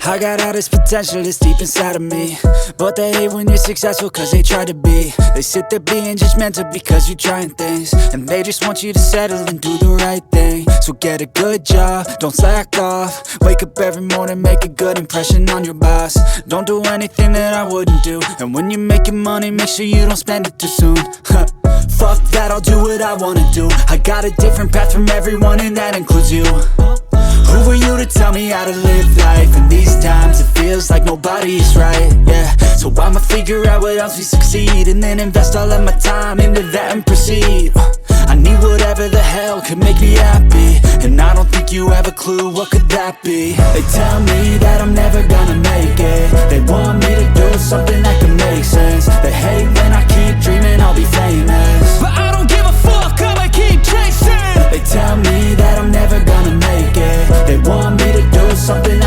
I got all this potential that's deep inside of me, but they hate when you're successful cause they try to be. They sit there being judgmental because you're trying things, and they just want you to settle and do the right thing. So get a good job, don't slack off. Wake up every morning, make a good impression on your boss. Don't do anything that I wouldn't do, and when you're making money, make sure you don't spend it too soon. Fuck that, I'll do what I wanna do. I got a different path from everyone, and that includes you. Who are you to tell me how to live life? In these times it feels like nobody is right, yeah. So I'ma figure out what else we succeed, and then invest all of my time into that and proceed. I need whatever the hell could make me happy, and I don't think you have a clue what could that be. They tell me that I'm never gonna make it. They want me to do something that can make sense. They hate when I keep dreaming I'll be famous, but I don't give a fuck, I'ma keep chasing. They tell me that I'm never gonna make it. They want me to do something